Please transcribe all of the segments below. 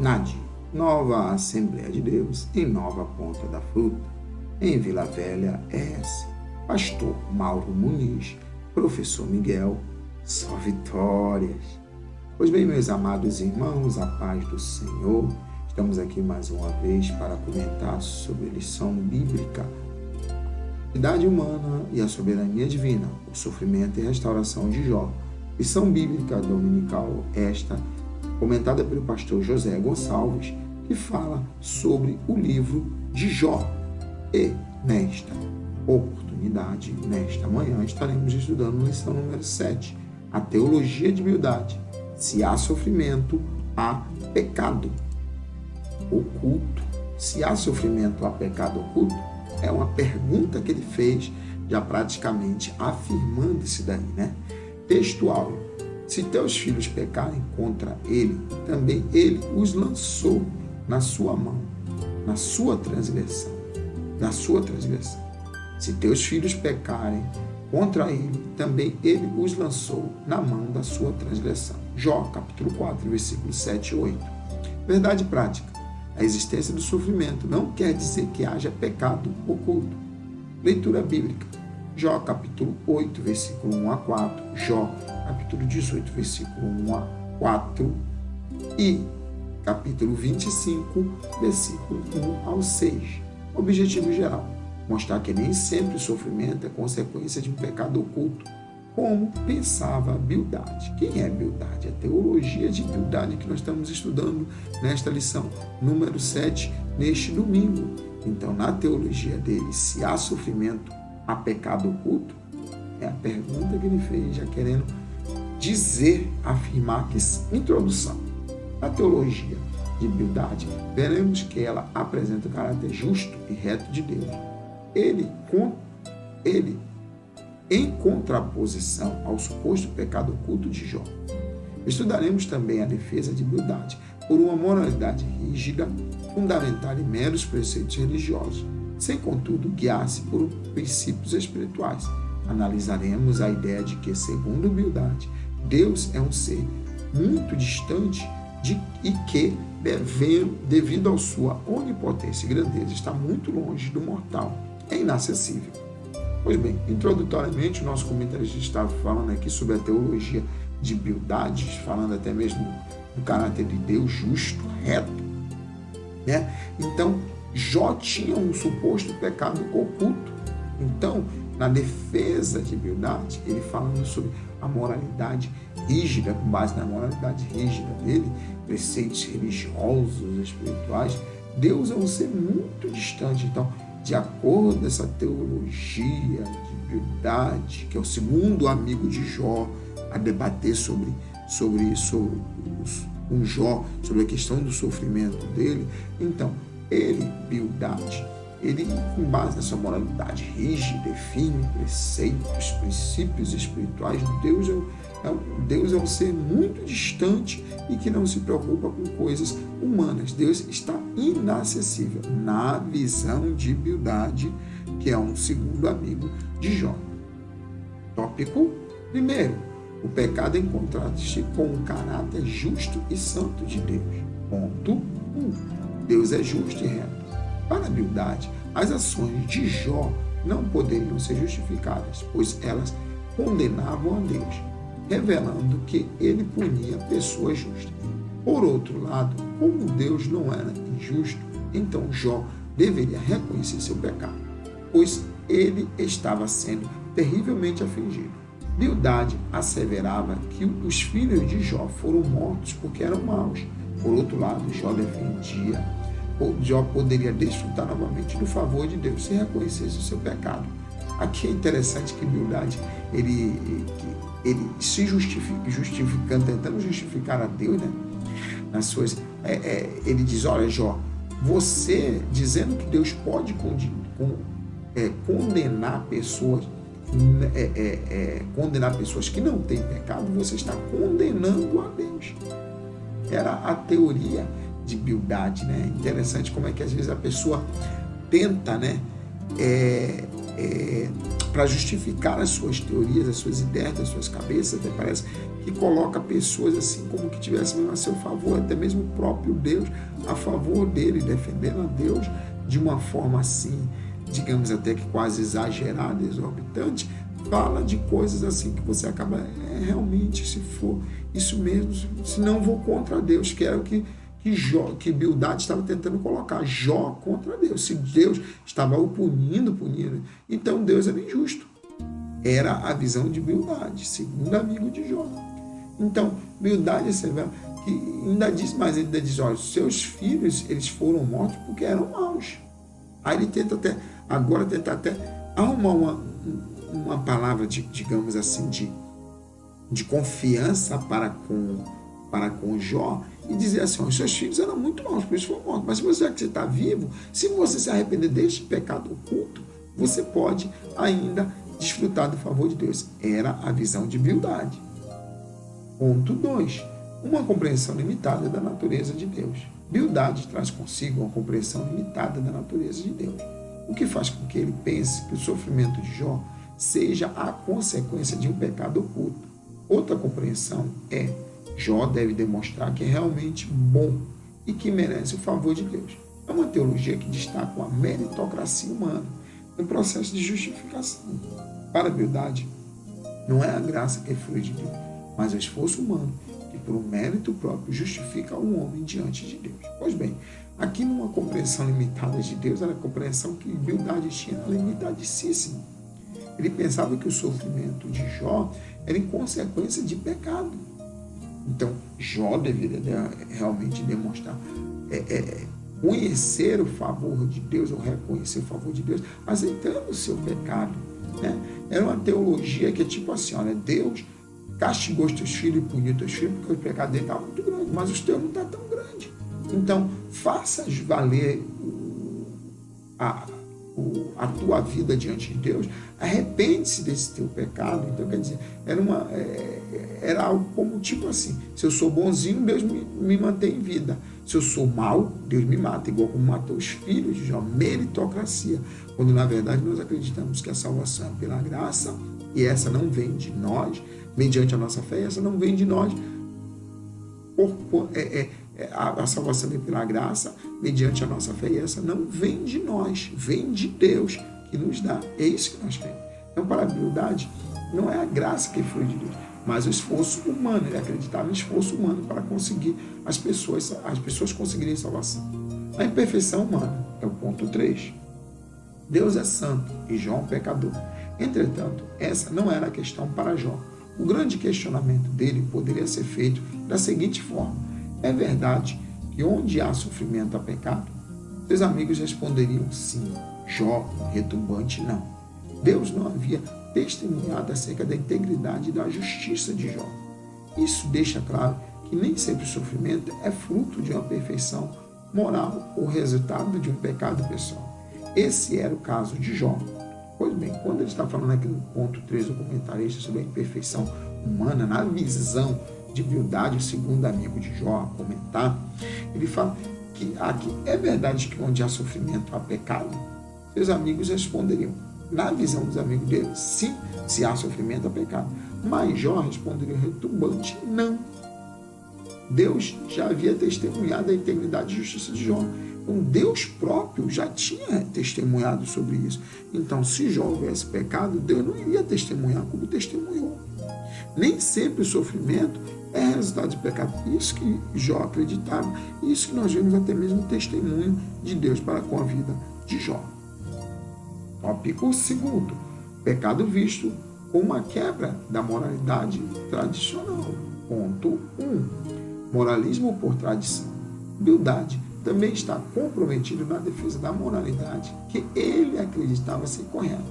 NAD, Nova Assembleia de Deus, em Nova Ponta da Fruta, em Vila Velha, ES. Pastor Mauro Muniz, Professor Miguel, só vitórias. Pois bem, meus amados irmãos, a paz do Senhor, estamos aqui mais uma vez para comentar sobre a lição bíblica, a idade humana e a soberania divina, o sofrimento e a restauração de Jó. Lição bíblica dominical esta, comentada pelo pastor José Gonçalves, que fala sobre o livro de Jó. E nesta oportunidade, nesta manhã, estaremos estudando a lição número 7, a teologia de Bildade. Se há sofrimento, há pecado oculto. Se há sofrimento, há pecado oculto? É uma pergunta que ele fez, já praticamente afirmando isso daí, né? Textual. Se teus filhos pecarem contra ele, também ele os lançou na sua mão, na sua transgressão. Se teus filhos pecarem contra ele, também ele os lançou na mão da sua transgressão. Jó, capítulo 4, versículos 7 e 8. Verdade prática. A existência do sofrimento não quer dizer que haja pecado oculto. Leitura bíblica. Jó, capítulo 8, versículo 1 a 4. Jó, capítulo 18, versículo 1 a 4. E capítulo 25, versículo 1 ao 6. Objetivo geral. Mostrar que nem sempre o sofrimento é consequência de um pecado oculto, como pensava Bildade. Quem é Bildade? A teologia de Bildade que nós estamos estudando nesta lição número 7, neste domingo. Então, na teologia dele, se há sofrimento, há pecado oculto? É a pergunta que ele fez, já querendo dizer, afirmar que, introdução, na teologia de Bildade, veremos que ela apresenta o caráter justo e reto de Deus. Ele, em contraposição ao suposto pecado oculto de Jó. Estudaremos também a defesa de Bildade por uma moralidade rígida, fundamentada em meros preceitos religiosos, sem, contudo, guiar-se por princípios espirituais. Analisaremos a ideia de que, segundo Bildade, Deus é um ser muito distante e que, devido à sua onipotência e grandeza, está muito longe do mortal. É inacessível. Pois bem, introdutoriamente, o nosso comentarista estava falando aqui sobre a teologia de Bildade, falando até mesmo do caráter de Deus justo, reto, né? Então, Jó tinha um suposto pecado oculto. Então, na defesa de Bildade, ele falando sobre a moralidade rígida, com base na moralidade rígida dele, preceitos religiosos, espirituais, Deus é um ser muito distante. Então, de acordo com essa teologia de Bildade, que é o segundo amigo de Jó, a debater sobre com Jó, sobre a questão do sofrimento dele, então, Bildade, ele, com base nessa moralidade rígida e firme, preceitos, princípios espirituais, Deus é um ser muito distante e que não se preocupa com coisas humanas. Deus está inacessível na visão de Bildade, que é um segundo amigo de Jó. Tópico 1. O pecado em contraste com o caráter justo e santo de Deus. Ponto 1. Deus é justo e reto. Para Bildade, as ações de Jó não poderiam ser justificadas, pois elas condenavam a Deus, revelando que ele punia pessoas justas. Por outro lado, como Deus não era injusto, então Jó deveria reconhecer seu pecado, pois ele estava sendo terrivelmente afligido. Bildade asseverava que os filhos de Jó foram mortos porque eram maus. Por outro lado, Jó poderia desfrutar novamente do favor de Deus se reconhecesse o seu pecado. Aqui é interessante que Bildade, ele se justificando, tentando justificar a Deus, né? Ele diz, olha, Jó, você dizendo que Deus pode condenar pessoas que não têm pecado, você está condenando a Deus. Era a teoria de Bildade, né? Interessante como é que às vezes a pessoa tenta, né, para justificar as suas teorias, as suas ideias, as suas cabeças, até parece que coloca pessoas assim como que tivessem mesmo a seu favor, até mesmo o próprio Deus a favor dele, defendendo a Deus de uma forma assim, digamos até que quase exagerada, exorbitante, fala de coisas assim que você acaba, realmente, se for isso mesmo, se não vou contra Deus, que era o que Bildade estava tentando colocar, Jó contra Deus. Se Deus estava o punindo, então Deus era injusto. Era a visão de Bildade, segundo amigo de Jó. Então, Bildade que ainda diz mais, ainda diz, olha, seus filhos, eles foram mortos porque eram maus. Aí ele tenta até arrumar uma palavra digamos assim, de confiança para com Jó, e dizer assim, os seus filhos eram muito maus, por isso foram mortos. Mas se você está vivo, se você se arrepender deste pecado oculto, você pode ainda desfrutar do favor de Deus. Era a visão de Bildade. Ponto 2. Uma compreensão limitada da natureza de Deus. Bildade traz consigo uma compreensão limitada da natureza de Deus, o que faz com que ele pense que o sofrimento de Jó seja a consequência de um pecado oculto. Outra compreensão é: Jó deve demonstrar que é realmente bom e que merece o favor de Deus. É uma teologia que destaca a meritocracia humana no processo de justificação. Para Bildade, não é a graça que flui de Deus, mas o esforço humano que, por um mérito próprio, justifica um homem diante de Deus. Pois bem, aqui numa compreensão limitada de Deus, era a compreensão que Bildade tinha limitadíssima. Ele pensava que o sofrimento de Jó era em consequência de pecado. Então, Jó deveria realmente demonstrar, conhecer o favor de Deus, ou reconhecer o favor de Deus, aceitando o seu pecado. Né? Era uma teologia que é tipo assim, olha, Deus castigou os teus filhos e puniu os teus filhos porque o pecado dele estava muito grande, mas os teus não está tão grande. Então, faças valer a tua vida diante de Deus, arrepende-se desse teu pecado. Então, quer dizer, era algo como tipo assim, se eu sou bonzinho, Deus me mantém em vida. Se eu sou mau, Deus me mata, igual como matou os filhos de Jó, meritocracia. Quando na verdade nós acreditamos que a salvação é pela graça, e essa não vem de nós, mediante a nossa fé, essa não vem de nós, a salvação vem pela graça, mediante a nossa fé, e essa não vem de nós, vem de Deus que nos dá. É isso que nós temos. Então, para a Bildade, não é a graça que flui de Deus, mas o esforço humano. Ele acreditava no esforço humano para conseguir as pessoas conseguirem salvação. A imperfeição humana é o ponto 3. Deus é santo e Jó é um pecador. Entretanto, essa não era a questão para Jó. O grande questionamento dele poderia ser feito da seguinte forma: é verdade que onde há sofrimento há pecado? Seus amigos responderiam sim. Jó, retumbante, não. Deus não havia testemunhado acerca da integridade e da justiça de Jó. Isso deixa claro que nem sempre o sofrimento é fruto de uma perfeição moral ou resultado de um pecado pessoal. Esse era o caso de Jó. Pois bem, quando ele está falando aqui no ponto 3 do comentarista sobre a imperfeição humana, na visão de Bildade, o segundo amigo de Jó, a comentar, ele fala que aqui é verdade que onde há sofrimento há pecado? Seus amigos responderiam, na visão dos amigos dele, sim, se há sofrimento há pecado. Mas Jó responderia retumbante, não. Deus já havia testemunhado a integridade e justiça de Jó. Então, Deus próprio já tinha testemunhado sobre isso. Então, se Jó houvesse pecado, Deus não iria testemunhar como testemunhou. Nem sempre o sofrimento é resultado de pecado. Isso que Jó acreditava, isso que nós vemos até mesmo o testemunho de Deus para com a vida de Jó. Tópico 2. Pecado visto como uma quebra da moralidade tradicional. Ponto 1. Moralismo por tradição. Bildade também está comprometido na defesa da moralidade que ele acreditava ser correta.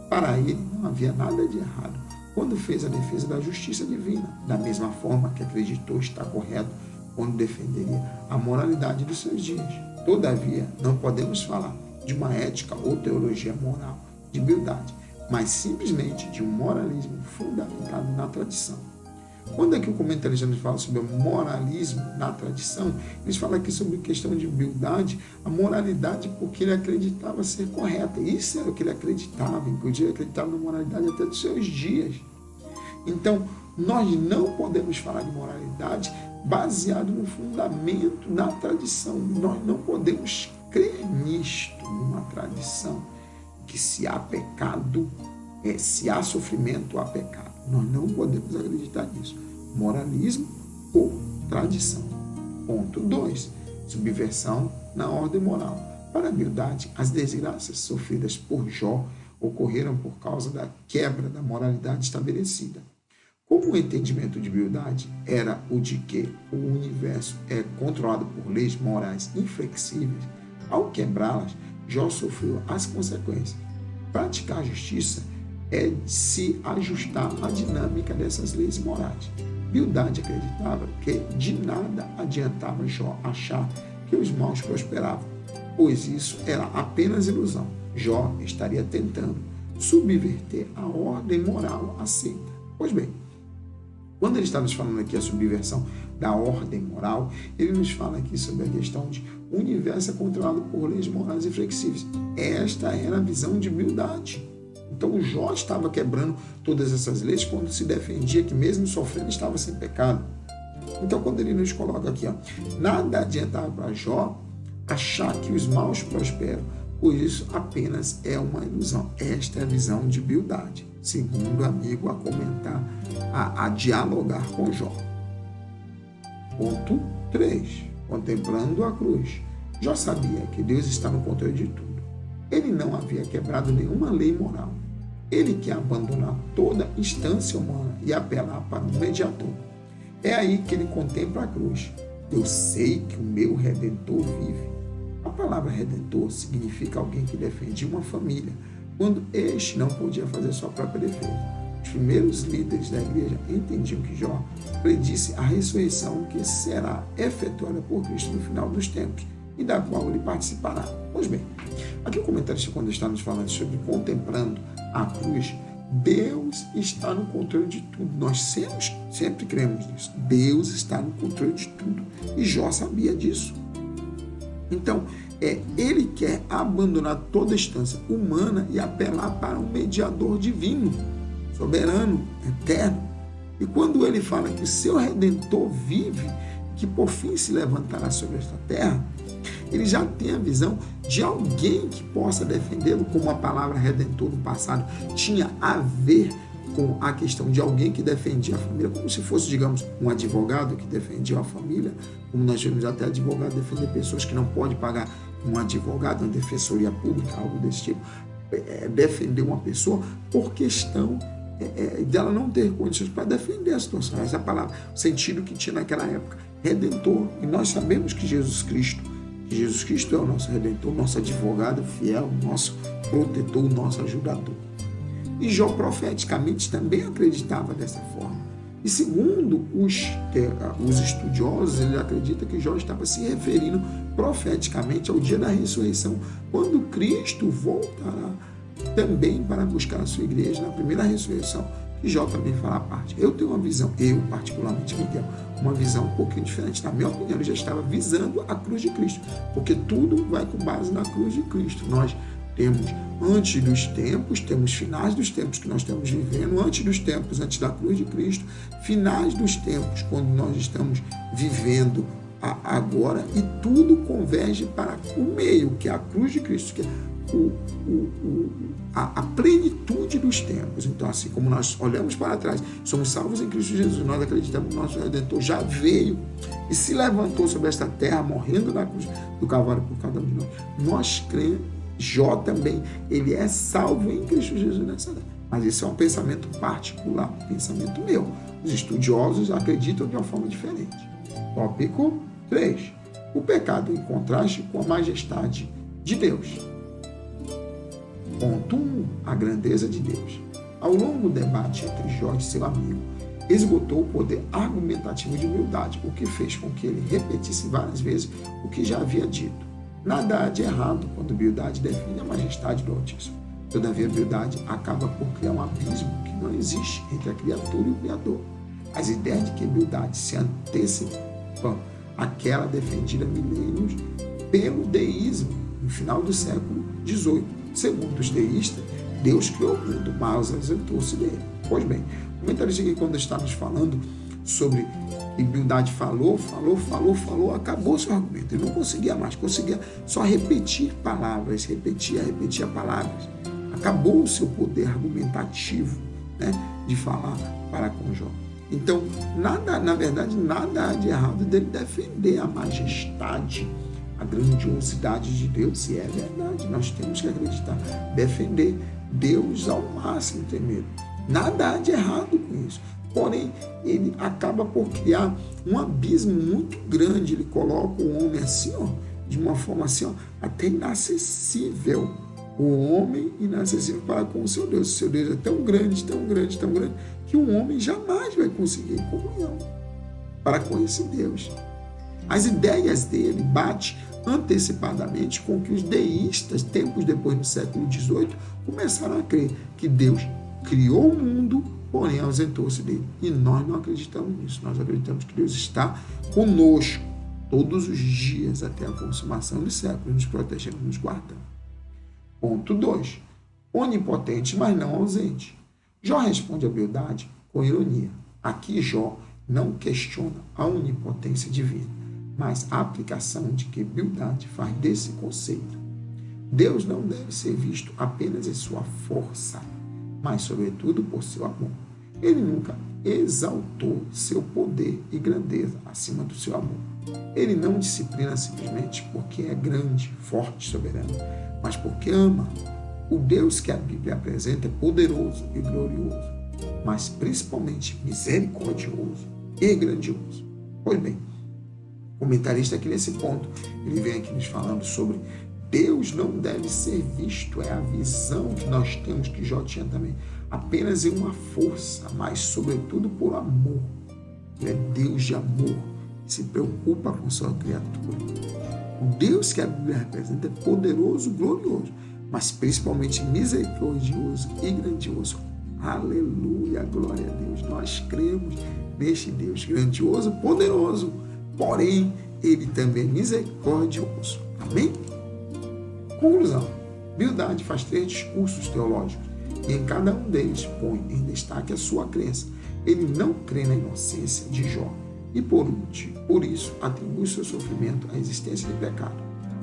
Para ele não havia nada de errado quando fez a defesa da justiça divina, da mesma forma que acreditou estar correto quando defenderia a moralidade dos seus dias. Todavia, não podemos falar de uma ética ou teologia moral de Bildade, mas simplesmente de um moralismo fundamentado na tradição. Quando é que o comentarista nos fala sobre o moralismo na tradição, eles falam aqui sobre questão de humildade, a moralidade porque ele acreditava ser correta. Isso era o que ele acreditava, inclusive ele acreditava na moralidade até dos seus dias. Então, nós não podemos falar de moralidade baseado no fundamento na tradição. Nós não podemos crer nisto, numa tradição, que se há pecado, se há sofrimento, há pecado. Nós não podemos acreditar nisso. Moralismo ou tradição. Ponto 2. Subversão na ordem moral. Para a Bildade, as desgraças sofridas por Jó ocorreram por causa da quebra da moralidade estabelecida. Como o entendimento de Bildade era o de que o universo é controlado por leis morais inflexíveis, ao quebrá-las, Jó sofreu as consequências. Praticar a justiça é se ajustar à dinâmica dessas leis morais. Bildade acreditava que de nada adiantava Jó achar que os maus prosperavam, pois isso era apenas ilusão. Jó estaria tentando subverter a ordem moral aceita. Pois bem, quando ele está nos falando aqui a subversão da ordem moral, ele nos fala aqui sobre a questão de o universo é controlado por leis morais inflexíveis. Esta era a visão de Bildade. Então Jó estava quebrando todas essas leis quando se defendia que mesmo sofrendo estava sem pecado. Então quando ele nos coloca aqui, nada adiantava para Jó achar que os maus prosperam, pois isso apenas é uma ilusão. Esta é a visão de Bildade, segundo amigo a comentar, a dialogar com Jó. Ponto 3. Contemplando a cruz. Jó sabia que Deus está no controle de tudo. Ele não havia quebrado nenhuma lei moral. Ele quer abandonar toda instância humana e apelar para um mediador. É aí que ele contempla a cruz. Eu sei que o meu Redentor vive. A palavra Redentor significa alguém que defende uma família, quando este não podia fazer sua própria defesa. Os primeiros líderes da igreja entendiam que Jó predisse a ressurreição que será efetuada por Cristo no final dos tempos e da qual ele participará. Pois bem, aqui o comentarista, quando está nos falando sobre contemplando a cruz, Deus está no controle de tudo. Nós sempre cremos nisso. Deus está no controle de tudo. E Jó sabia disso. Então, ele quer abandonar toda a instância humana e apelar para um mediador divino, soberano, eterno. E quando ele fala que o seu Redentor vive, que por fim se levantará sobre esta terra, ele já tem a visão de alguém que possa defendê-lo, como a palavra Redentor no passado tinha a ver com a questão de alguém que defendia a família, como se fosse, digamos, um advogado que defendia a família, como nós vemos até advogado defender pessoas que não podem pagar um advogado, uma defensoria pública, algo desse tipo, defender uma pessoa por questão dela não ter condições para defender a situação. Essa é a palavra, o sentido que tinha naquela época, Redentor. E nós sabemos que Jesus Cristo é o nosso Redentor, nosso advogado fiel, nosso protetor, nosso ajudador. E Jó profeticamente também acreditava dessa forma. E segundo os estudiosos, ele acredita que Jó estava se referindo profeticamente ao dia da ressurreição, quando Cristo voltará também para buscar a sua igreja na primeira ressurreição, que Jó também fará parte. Eu tenho uma visão, particularmente, Miguel, uma visão um pouquinho diferente. Na minha opinião, ele já estava visando a cruz de Cristo, porque tudo vai com base na cruz de Cristo. Nós temos antes dos tempos, temos finais dos tempos que nós estamos vivendo, antes dos tempos, antes da cruz de Cristo, finais dos tempos, quando nós estamos vivendo agora, e tudo converge para o meio, que é a cruz de Cristo, que é a plenitude dos tempos. Então, assim como nós olhamos para trás, somos salvos em Cristo Jesus, nós acreditamos que o nosso Redentor já veio e se levantou sobre esta terra, morrendo na cruz do Calvário por cada um de nós. Nós cremos, Jó também, ele é salvo em Cristo Jesus nessa terra. Mas esse é um pensamento particular, um pensamento meu. Os estudiosos acreditam de uma forma diferente. Tópico 3. O pecado em contraste com a majestade de Deus. Ponto 1. A grandeza de Deus. Ao longo do debate entre Jó e seu amigo, esgotou o poder argumentativo de Bildade, o que fez com que ele repetisse várias vezes o que já havia dito. Nada há de errado quando Bildade define a majestade do Altíssimo. Todavia, Bildade acaba por criar um abismo que não existe entre a criatura e o Criador. As ideias de que Bildade se antecipam àquela defendida há milênios pelo deísmo no final do século XVIII. Segundo os deístas, Deus criou o mundo, mas ausentou-se dele. Pois bem, o comentarista aqui, quando está nos falando sobre que Bildade falou, acabou seu argumento. Ele não conseguia mais, conseguia só repetir palavras, repetia palavras. Acabou o seu poder argumentativo, né, de falar para com Jó. Então, na verdade, nada há de errado dele defender a majestade, a grandiosidade de Deus, e é verdade, nós temos que acreditar, defender Deus ao máximo, ter medo. Nada há de errado com isso. Porém, ele acaba por criar um abismo muito grande. Ele coloca o homem assim, ó, de uma forma assim, ó, até inacessível. O homem inacessível para com o seu Deus. O seu Deus é tão grande, tão grande, tão grande, que o homem jamais vai conseguir comunhão para com esse Deus. As ideias dele batem antecipadamente com que os deístas, tempos depois, no século XVIII, começaram a crer que Deus criou o mundo, porém ausentou-se dele. E nós não acreditamos nisso. Nós acreditamos que Deus está conosco todos os dias até a consumação dos séculos, nos protegendo, nos guardando. Ponto 2. Onipotente, mas não ausente. Jó responde a Bildade com ironia. Aqui Jó não questiona a onipotência divina, mas a aplicação de que Bildade faz desse conceito. Deus não deve ser visto apenas em sua força, mas sobretudo por seu amor. Ele nunca exaltou seu poder e grandeza acima do seu amor. Ele não disciplina simplesmente porque é grande, forte, soberano, mas porque ama. O Deus que a Bíblia apresenta é poderoso e glorioso, mas principalmente misericordioso e grandioso. Pois bem, o comentarista aqui nesse ponto, ele vem aqui nos falando sobre Deus não deve ser visto, é a visão que nós temos, que Jó tinha também, apenas em uma força, mas sobretudo por amor. Ele é Deus de amor, que se preocupa com sua criatura. O Deus que a Bíblia representa é poderoso, glorioso, mas principalmente misericordioso e grandioso. Aleluia, glória a Deus. Nós cremos neste Deus grandioso, poderoso, porém, ele também é misericordioso. Amém? Conclusão. Bildade faz 3 discursos teológicos e em cada um deles põe em destaque a sua crença. Ele não crê na inocência de Jó e, por isso, atribui seu sofrimento à existência de pecado.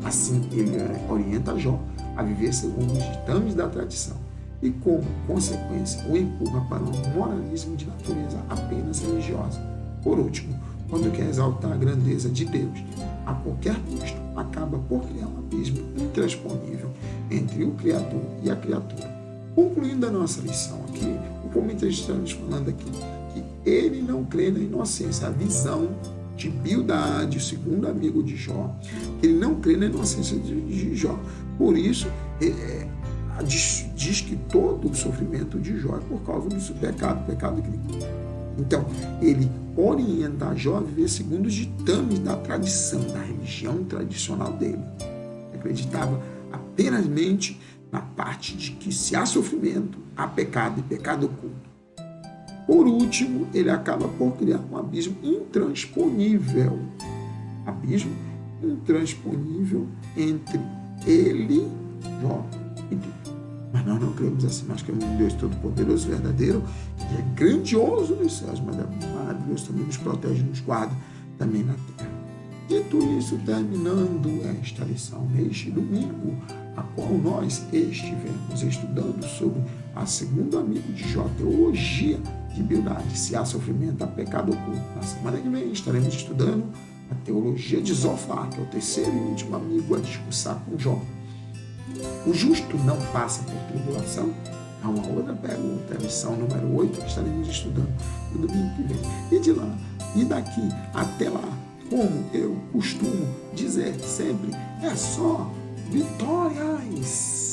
Assim, ele orienta Jó a viver segundo os ditames da tradição e, como consequência, o empurra para um moralismo de natureza apenas religiosa. Por último, quando quer exaltar a grandeza de Deus a qualquer custo, acaba por criar um abismo intransponível entre o Criador e a criatura. Concluindo a nossa lição aqui, o comentarista está nos falando aqui que ele não crê na inocência, a visão de Bildade, o segundo amigo de Jó, ele não crê na inocência de Jó. Por isso, diz que todo o sofrimento de Jó é por causa do seu pecado que ele comete. Então, ele orienta Jó a viver segundo os ditames da tradição, da religião tradicional dele. Ele acreditava apenas na parte de que se há sofrimento, há pecado e pecado oculto. Por último, ele acaba por criar um abismo intransponível. Abismo intransponível entre ele, Jó, e Deus. Mas nós não cremos assim, nós cremos em Deus Todo-Poderoso, verdadeiro, que é grandioso nos céus, mas é maravilhoso, também nos protege, nos guarda também na terra. Dito isso, terminando esta lição, neste domingo, a qual nós estivemos estudando sobre a segunda amigo de Jó, teologia de Bildade, se há sofrimento, há pecado oculto. Na semana que vem estaremos estudando a teologia de Zofar, que é o terceiro e último amigo a discursar com Jó. O justo não passa por tribulação? Há uma outra pergunta, a lição número 8, que estaremos estudando no domingo que vem. E daqui até lá, como eu costumo dizer sempre, é só vitórias!